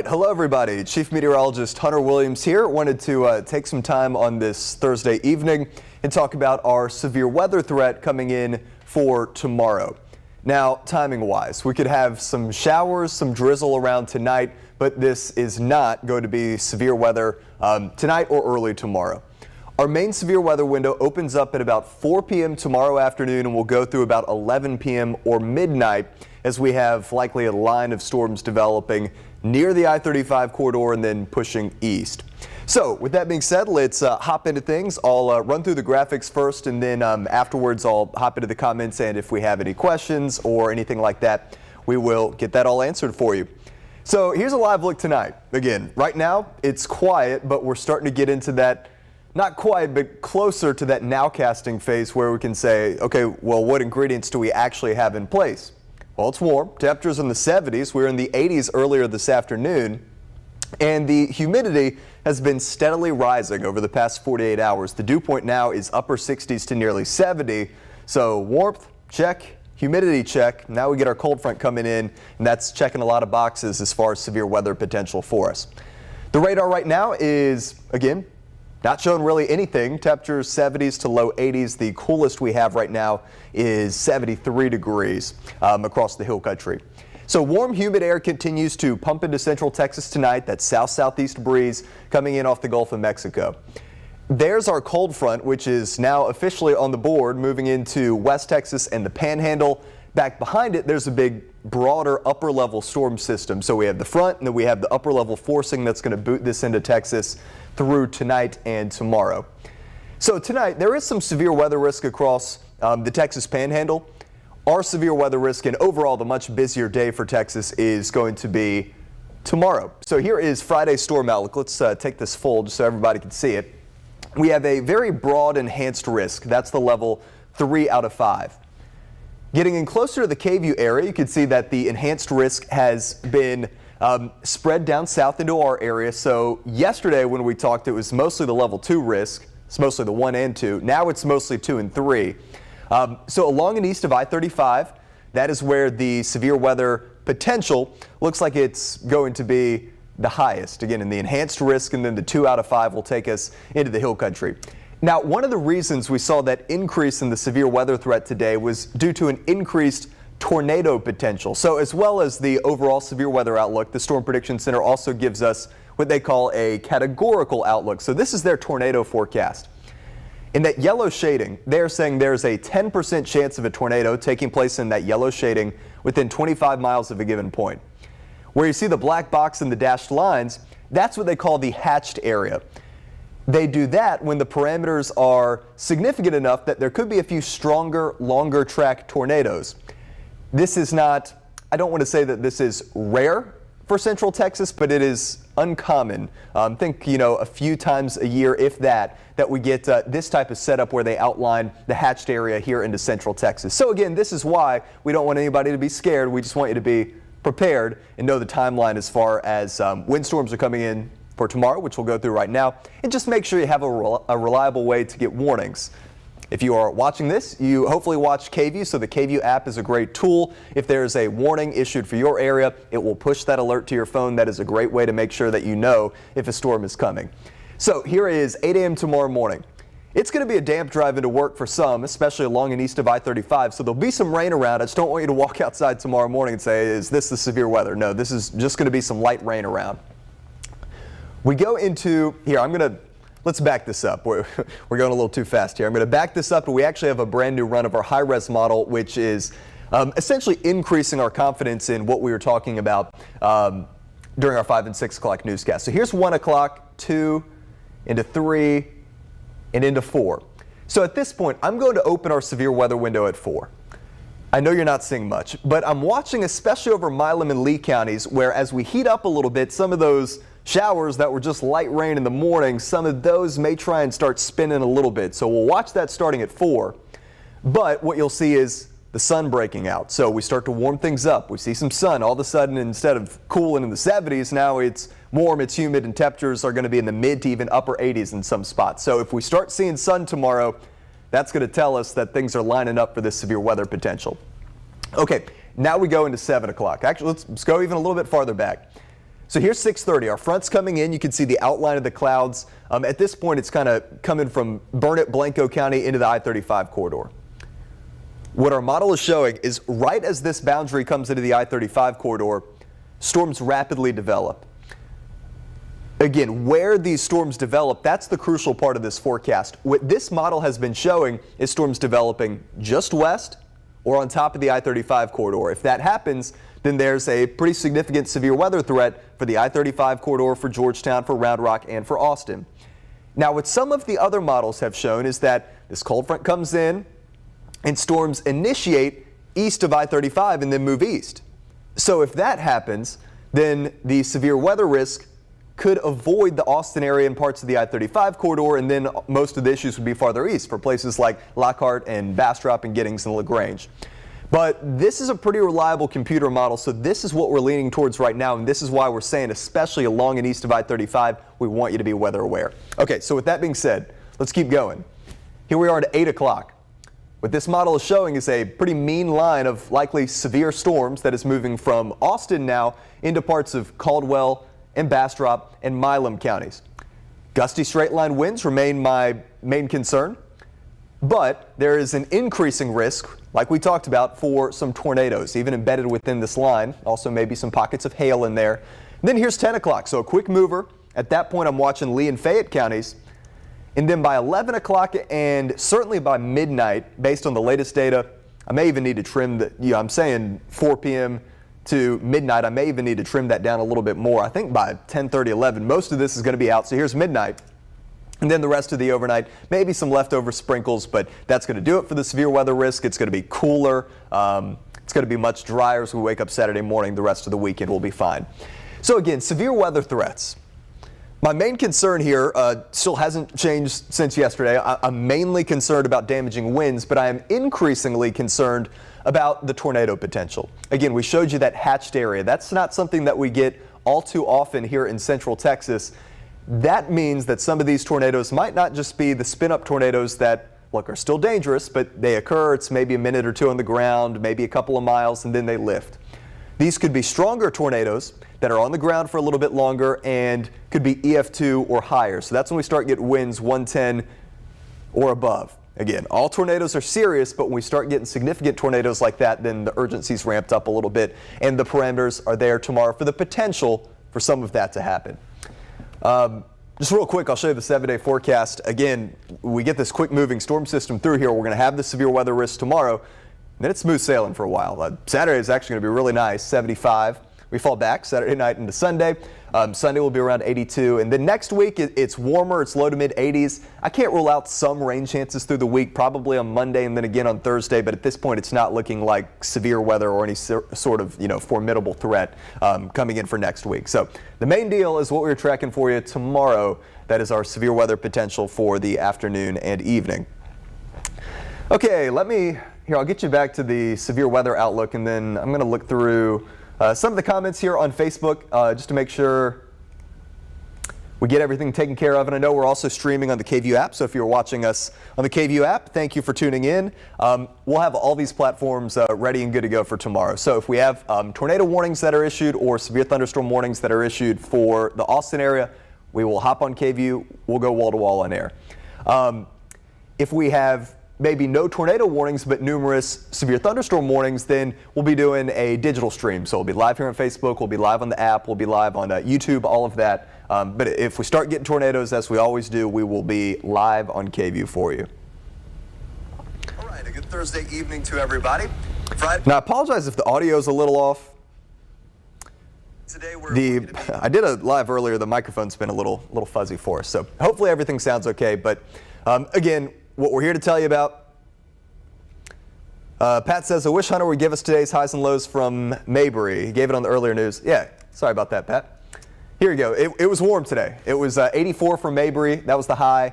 right, hello everybody. Chief Meteorologist Hunter Williams here. Wanted to take some time on this Thursday evening and talk about our severe weather threat coming in for tomorrow. Now, timing-wise, we could have some showers, some drizzle around tonight, but this is not going to be severe weather tonight or early tomorrow. Our main severe weather window opens up at about 4 p.m. tomorrow afternoon and will go through about 11 p.m. or midnight as we have likely a line of storms developing near the I-35 corridor and then pushing east. So with that being said, let's hop into things. I'll run through the graphics first, and then afterwards I'll hop into the comments, and if we have any questions or anything like that, we will get that all answered for you. So here's a live look tonight. Again, right now it's quiet, but we're starting to get into that, not quiet, but closer to that nowcasting phase where we can say, okay, well, what ingredients do we actually have in place? Well, it's warm. Temperatures in the 70s. We were in the 80s earlier this afternoon, and the humidity has been steadily rising over the past 48 hours. The dew point now is upper 60s to nearly 70. So warmth, check. Humidity check. Now we get our cold front coming in, and that's checking a lot of boxes as far as severe weather potential for us. The radar right now is, again, not showing really anything. Temperatures 70s to low 80s. The coolest we have right now is 73 degrees across the hill country. So warm, humid air continues to pump into central Texas tonight. That south-southeast breeze coming in off the Gulf of Mexico. There's our cold front, which is now officially on the board, moving into West Texas and the Panhandle. Back behind it, there's a big, broader upper-level storm system. So we have the front, and then we have the upper-level forcing that's going to boot this into Texas through tonight and tomorrow. So tonight, there is some severe weather risk across the Texas Panhandle. Our severe weather risk and overall the much busier day for Texas is going to be tomorrow. So here is Friday's storm outlook. Let's take this full just so everybody can see it. We have a very broad enhanced risk. That's the level 3 out of 5. Getting in closer to the KVUE area, you can see that the enhanced risk has been spread down south into our area. So yesterday when we talked, it was mostly the level 2 risk. It's mostly the 1 and 2. Now it's mostly 2 and 3. So along and east of I-35, that is where the severe weather potential looks like it's going to be the highest. Again, in the enhanced risk, and then the 2 out of 5 will take us into the hill country. Now, one of the reasons we saw that increase in the severe weather threat today was due to an increased tornado potential. So as well as the overall severe weather outlook, the Storm Prediction Center also gives us what they call a categorical outlook. So this is their tornado forecast. In that yellow shading, they're saying there's a 10% chance of a tornado taking place in that yellow shading within 25 miles of a given point. Where you see the black box and the dashed lines, that's what they call the hatched area. They do that when the parameters are significant enough that there could be a few stronger, longer track tornadoes. This is not, I don't want to say that this is rare for Central Texas, but it is uncommon. Think, a few times a year, if that we get this type of setup where they outline the hatched area here into Central Texas. So again, this is why we don't want anybody to be scared. We just want you to be prepared and know the timeline as far as windstorms are coming in for tomorrow, which we'll go through right now, and just make sure you have a reliable way to get warnings. If you are watching this, you hopefully watch KVUE, so the KVUE app is a great tool. If there's a warning issued for your area, it will push that alert to your phone. That is a great way to make sure that you know if a storm is coming. So here is 8 a.m. tomorrow morning. It's going to be a damp drive into work for some, especially along and east of I-35, so there'll be some rain around. I just don't want you to walk outside tomorrow morning and say, is this the severe weather? No, this is just going to be some light rain around. We go into, let's back this up. We're going a little too fast here. I'm going to back this up, but we actually have a brand new run of our high-res model, which is essentially increasing our confidence in what we were talking about during our 5 and 6 o'clock newscast. So here's 1 o'clock, 2, into 3, and into 4. So at this point, I'm going to open our severe weather window at 4. I know you're not seeing much, but I'm watching especially over Milam and Lee counties, where as we heat up a little bit, some of those showers that were just light rain in the morning, some of those may try and start spinning a little bit. So we'll watch that starting at 4. But what you'll see is the sun breaking out. So we start to warm things up. We see some sun. All of a sudden, instead of cooling in the 70s, now it's warm, it's humid, and temperatures are going to be in the mid to even upper 80s in some spots. So if we start seeing sun tomorrow, that's going to tell us that things are lining up for this severe weather potential. Okay, now we go into 7 o'clock. Actually, let's go even a little bit farther back. So here's 6:30. Our front's coming in. You can see the outline of the clouds. At this point, it's kind of coming from Burnett, Blanco County into the I-35 corridor. What our model is showing is right as this boundary comes into the I-35 corridor, storms rapidly develop. Again, where these storms develop, that's the crucial part of this forecast. What this model has been showing is storms developing just west or on top of the I-35 corridor. If that happens, then there's a pretty significant severe weather threat for the I-35 corridor, for Georgetown, for Round Rock, and for Austin. Now, what some of the other models have shown is that this cold front comes in and storms initiate east of I-35 and then move east. So if that happens, then the severe weather risk could avoid the Austin area and parts of the I-35 corridor, and then most of the issues would be farther east for places like Lockhart and Bastrop and Giddings and LaGrange. But this is a pretty reliable computer model, so this is what we're leaning towards right now, and this is why we're saying, especially along and east of I-35, we want you to be weather aware. Okay, so with that being said, let's keep going. Here we are at 8 o'clock. What this model is showing is a pretty mean line of likely severe storms that is moving from Austin now into parts of Caldwell and Bastrop and Milam counties. Gusty straight line winds remain my main concern, but there is an increasing risk, like we talked about, for some tornadoes, even embedded within this line. Also maybe some pockets of hail in there. And then here's 10 o'clock, so a quick mover. At that point, I'm watching Lee and Fayette counties. And then by 11 o'clock and certainly by midnight, based on the latest data, I may even need to trim the, I'm saying 4 p.m. to midnight, I may even need to trim that down a little bit more. I think by 10:30, 11, most of this is going to be out. So here's midnight. And then the rest of the overnight, maybe some leftover sprinkles, but that's going to do it for the severe weather risk. It's going to be cooler. It's going to be much drier as we wake up Saturday morning. The rest of the weekend will be fine. So again, severe weather threats. My main concern here still hasn't changed since yesterday. I'm mainly concerned about damaging winds, but I am increasingly concerned about the tornado potential. Again, we showed you that hatched area. That's not something that we get all too often here in central Texas. That means that some of these tornadoes might not just be the spin-up tornadoes that, look, are still dangerous, but they occur. It's maybe a minute or two on the ground, maybe a couple of miles, and then they lift. These could be stronger tornadoes that are on the ground for a little bit longer and could be EF2 or higher. So that's when we start getting winds 110 or above. Again, all tornadoes are serious, but when we start getting significant tornadoes like that, then the urgency's ramped up a little bit, and the parameters are there tomorrow for the potential for some of that to happen. Just real quick, I'll show you the 7-day forecast. Again, we get this quick moving storm system through here. We're going to have the severe weather risk tomorrow, and then it's smooth sailing for a while. Saturday is actually going to be really nice, 75. We fall back Saturday night into Sunday. Sunday will be around 82. And then next week, it's warmer. It's low to mid 80s. I can't rule out some rain chances through the week, probably on Monday and then again on Thursday. But at this point, it's not looking like severe weather or any sort of formidable threat coming in for next week. So the main deal is what we're tracking for you tomorrow. That is our severe weather potential for the afternoon and evening. Okay, I'll get you back to the severe weather outlook, and then I'm going to look through some of the comments here on Facebook just to make sure we get everything taken care of. And I know we're also streaming on the KVUE app, so if you're watching us on the KVUE app, thank you for tuning in. We'll have all these platforms ready and good to go for tomorrow. So if we have tornado warnings that are issued or severe thunderstorm warnings that are issued for the Austin area, we will hop on KVUE. We'll go wall to wall on air. If we have maybe no tornado warnings, but numerous severe thunderstorm warnings, then we'll be doing a digital stream. So we'll be live here on Facebook, we'll be live on the app, we'll be live on YouTube, all of that. But if we start getting tornadoes, as we always do, we will be live on KVUE for you. All right, a good Thursday evening to everybody. Now, I apologize if the audio is a little off. Today I did a live earlier, the microphone's been a little fuzzy for us, so hopefully everything sounds okay. But again, what we're here to tell you about. Pat says, I wish Hunter would give us today's highs and lows from Mayberry. He gave it on the earlier news. Yeah, sorry about that, Pat. Here you go. It was warm today. It was 84 for Mayberry. That was the high.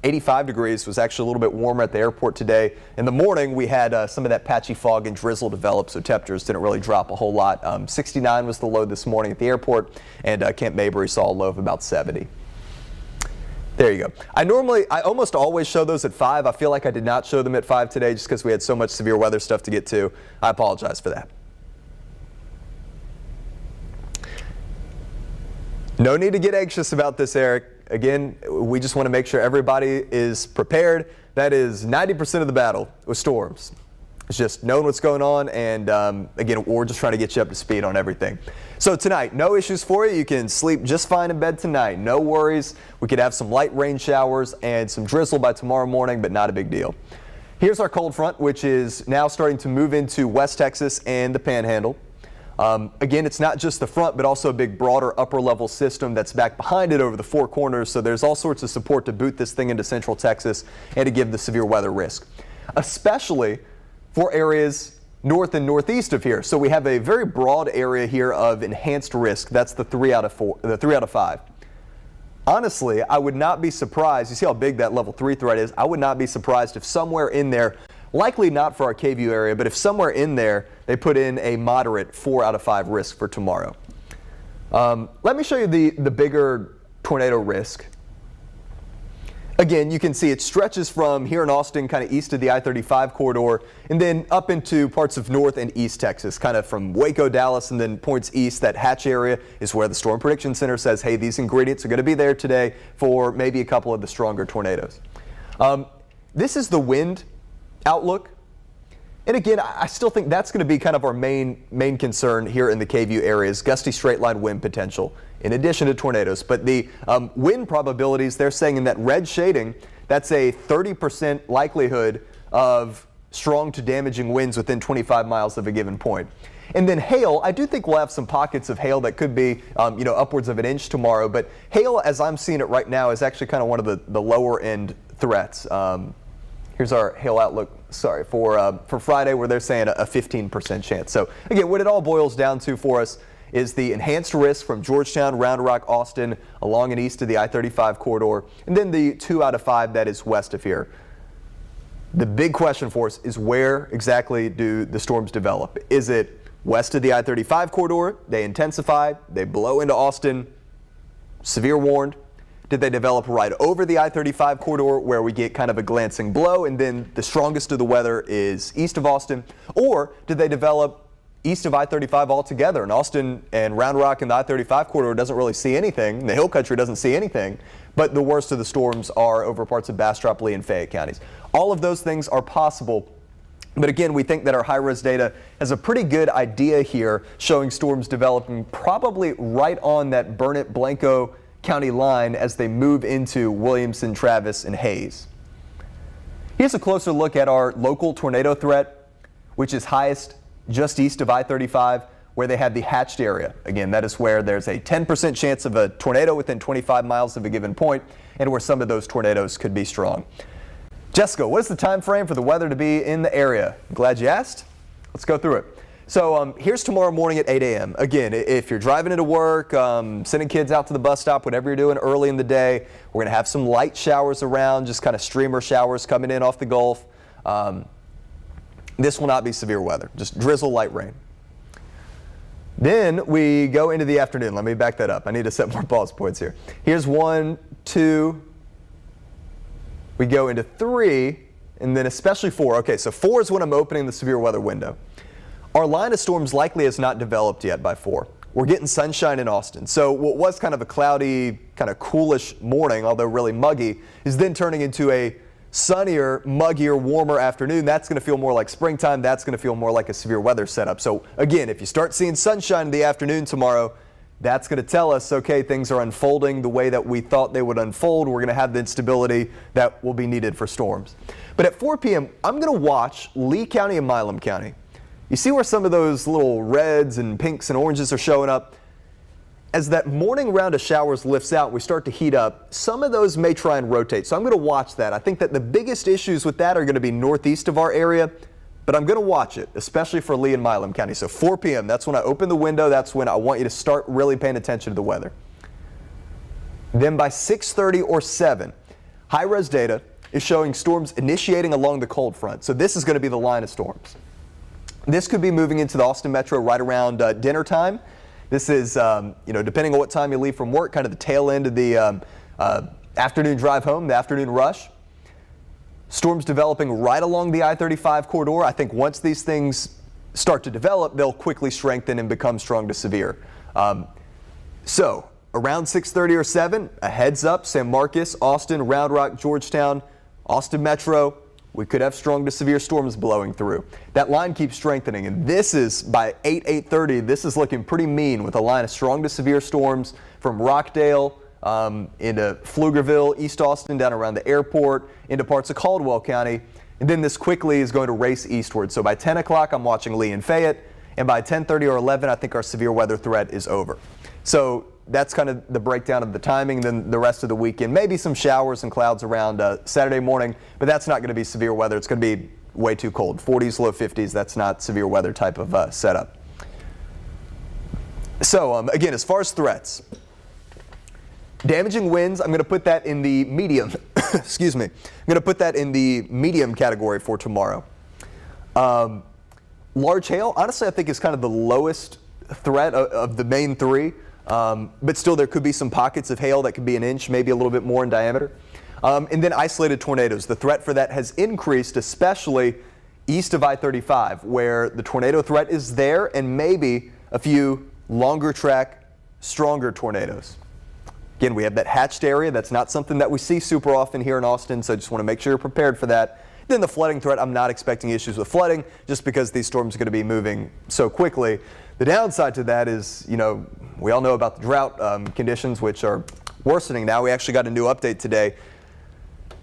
85 degrees was actually a little bit warmer at the airport today. In the morning, we had some of that patchy fog and drizzle develop, so temperatures didn't really drop a whole lot. 69 was the low this morning at the airport, and Camp Mayberry saw a low of about 70. There you go. I almost always show those at 5. I feel like I did not show them at 5 today just because we had so much severe weather stuff to get to. I apologize for that. No need to get anxious about this, Eric. Again, we just want to make sure everybody is prepared. That is 90% of the battle with storms. It's just knowing what's going on, and again, we're just trying to get you up to speed on everything. So tonight, no issues for you. You can sleep just fine in bed tonight. No worries. We could have some light rain showers and some drizzle by tomorrow morning, but not a big deal. Here's our cold front, which is now starting to move into West Texas and the Panhandle. Again, it's not just the front, but also a big broader upper level system that's back behind it over the four corners. So there's all sorts of support to boot this thing into central Texas and to give the severe weather risk, especially for areas north and northeast of here. So we have a very broad area here of enhanced risk. That's the 3 out of 5. Honestly, I would not be surprised. You see how big that level 3 threat is? I would not be surprised if somewhere in there, likely not for our KVUE area, but if somewhere in there they put in a moderate 4 out of 5 risk for tomorrow. Let me show you the bigger tornado risk. Again, you can see it stretches from here in Austin, kind of east of the I-35 corridor, and then up into parts of North and East Texas, kind of from Waco, Dallas, and then points east. That Hatch area is where the Storm Prediction Center says, hey, these ingredients are going to be there today for maybe a couple of the stronger tornadoes. This is the wind outlook. And again, I still think that's going to be kind of our main concern here in the KVUE area is gusty straight line wind potential in addition to tornadoes. But the wind probabilities, they're saying in that red shading, that's a 30% likelihood of strong to damaging winds within 25 miles of a given point. And then hail, I do think we'll have some pockets of hail that could be upwards of an inch tomorrow. But hail, as I'm seeing it right now, is actually kind of one of the lower end threats. Here's our hail outlook, for Friday, where they're saying a 15% chance. So again, what it all boils down to for us is the enhanced risk from Georgetown, Round Rock, Austin, along and east of the I-35 corridor, and then the 2 out of 5 that is west of here. The big question for us is where exactly do the storms develop? Is it west of the I-35 corridor? They intensify, they blow into Austin, severe warned. Did they develop right over the I-35 corridor where we get kind of a glancing blow and then the strongest of the weather is east of Austin? Or did they develop east of I-35 altogether? And Austin and Round Rock and the I-35 corridor doesn't really see anything. The hill country doesn't see anything. But the worst of the storms are over parts of Bastrop, Lee, and Fayette counties. All of those things are possible. But again, we think that our high-res data has a pretty good idea here showing storms developing probably right on that Burnett-Blanco County line as they move into Williamson, Travis, and Hayes. Here's a closer look at our local tornado threat, which is highest just east of I-35, where they have the hatched area. Again, that is where there's a 10% chance of a tornado within 25 miles of a given point, and where some of those tornadoes could be strong. Jessica, what is the time frame for the weather to be in the area? I'm glad you asked. Let's go through it. So here's tomorrow morning at 8 a.m. Again, if you're driving into work, sending kids out to the bus stop, whatever you're doing early in the day, we're going to have some light showers around, just kind of streamer showers coming in off the Gulf. This will not be severe weather, just drizzle, light rain. Then we go into the afternoon. Let me back that up. I need to set more pause points here. Here's 1, 2. We go into 3, and then especially 4. Okay, so 4 is when I'm opening the severe weather window. Our line of storms likely has not developed yet by 4. We're getting sunshine in Austin. So what was kind of a cloudy, kind of coolish morning, although really muggy, is then turning into a sunnier, muggier, warmer afternoon. That's going to feel more like springtime. That's going to feel more like a severe weather setup. So again, if you start seeing sunshine in the afternoon tomorrow, that's going to tell us, okay, things are unfolding the way that we thought they would unfold. We're going to have the instability that will be needed for storms. But at 4 p.m., I'm going to watch Lee County and Milam County. You see where some of those little reds and pinks and oranges are showing up? As that morning round of showers lifts out, we start to heat up. Some of those may try and rotate, so I'm going to watch that. I think that the biggest issues with that are going to be northeast of our area, but I'm going to watch it, especially for Lee and Milam County. So 4 p.m., that's when I open the window. That's when I want you to start really paying attention to the weather. Then by 6:30 or 7, high-res data is showing storms initiating along the cold front. So this is going to be the line of storms. This could be moving into the Austin metro right around dinner time. This is, depending on what time you leave from work, kind of the tail end of the afternoon drive home, the afternoon rush. Storms developing right along the I-35 corridor. I think once these things start to develop, they'll quickly strengthen and become strong to severe. So around 6:30 or 7, a heads up, San Marcos, Austin, Round Rock, Georgetown, Austin Metro, we could have strong to severe storms blowing through. That line keeps strengthening, and this is by 8:30, this is looking pretty mean with a line of strong to severe storms from Rockdale into Pflugerville, East Austin, down around the airport, into parts of Caldwell County, and then this quickly is going to race eastward. So by 10 o'clock, I'm watching Lee and Fayette, and by 10:30 or 11, I think our severe weather threat is over. So that's kind of the breakdown of the timing. Then the rest of the weekend, maybe some showers and clouds around Saturday morning, but that's not going to be severe weather. It's going to be way too cold. 40s, low 50s. That's not severe weather type of setup. So again, as far as threats, damaging winds, I'm going to put that in the medium. Excuse me. I'm going to put that in the medium category for tomorrow. Large hail, honestly, I think is kind of the lowest threat of the main three. But still, there could be some pockets of hail that could be an inch, maybe a little bit more in diameter. And then isolated tornadoes. The threat for that has increased, especially east of I-35, where the tornado threat is there, and maybe a few longer track, stronger tornadoes. Again, we have that hatched area. That's not something that we see super often here in Austin, so I just want to make sure you're prepared for that. Then the flooding threat, I'm not expecting issues with flooding just because these storms are going to be moving so quickly. The downside to that is, we all know about the drought conditions, which are worsening now. We actually got a new update today.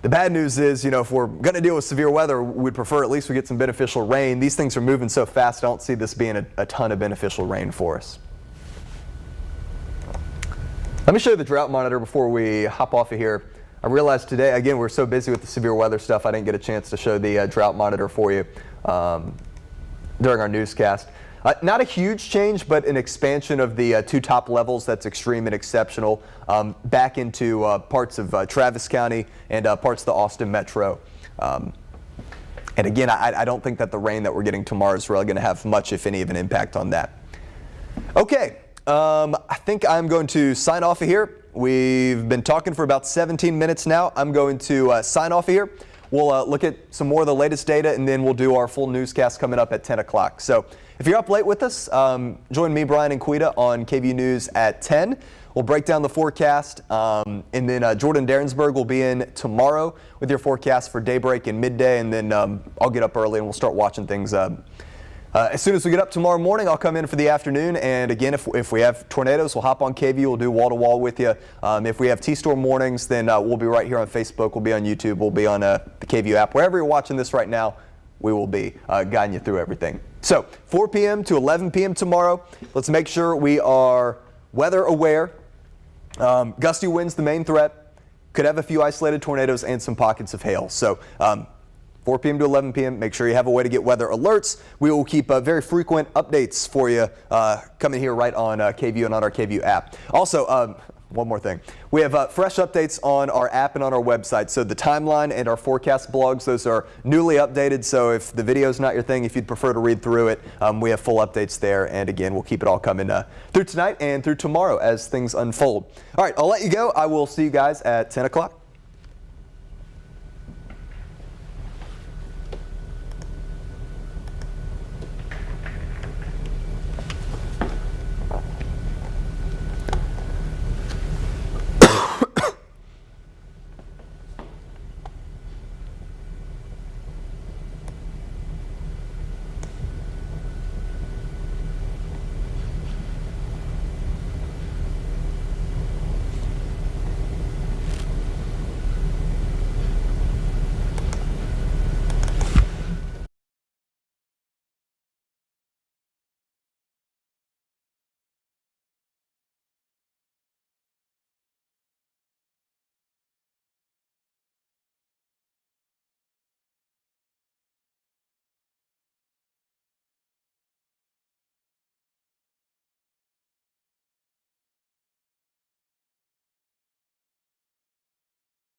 The bad news is, if we're going to deal with severe weather, we'd prefer at least we get some beneficial rain. These things are moving so fast, I don't see this being a ton of beneficial rain for us. Let me show you the drought monitor before we hop off of here. I realized today, again, we're so busy with the severe weather stuff, I didn't get a chance to show the drought monitor for you during our newscast. Not a huge change, but an expansion of the two top levels that's extreme and exceptional back into parts of Travis County and parts of the Austin Metro. And again, I don't think that the rain that we're getting tomorrow is really going to have much, if any, of an impact on that. Okay, I think I'm going to sign off of here. We've been talking for about 17 minutes now. I'm going to sign off of here. We'll look at some more of the latest data, and then we'll do our full newscast coming up at 10 o'clock. So if you're up late with us, join me, Brian, and Quita on KVUE News at 10. We'll break down the forecast, and then Jordan Derensberg will be in tomorrow with your forecast for daybreak and midday, and then I'll get up early and we'll start watching things. As soon as we get up tomorrow morning, I'll come in for the afternoon, and again, if we have tornadoes, we'll hop on KVUE, we'll do wall-to-wall with you. If we have T-Storm mornings, then we'll be right here on Facebook, we'll be on YouTube, we'll be on the KVUE app. Wherever you're watching this right now, we will be guiding you through everything. So 4 p.m. to 11 p.m. tomorrow, let's make sure we are weather aware. Gusty winds, the main threat. Could have a few isolated tornadoes and some pockets of hail. So 4 p.m. to 11 p.m. Make sure you have a way to get weather alerts. We will keep very frequent updates for you coming here right on KVUE and on our KVUE app. Also, one more thing. We have fresh updates on our app and on our website. So the timeline and our forecast blogs, those are newly updated. So if the video is not your thing, if you'd prefer to read through it, we have full updates there. And again, we'll keep it all coming through tonight and through tomorrow as things unfold. All right, I'll let you go. I will see you guys at 10 o'clock.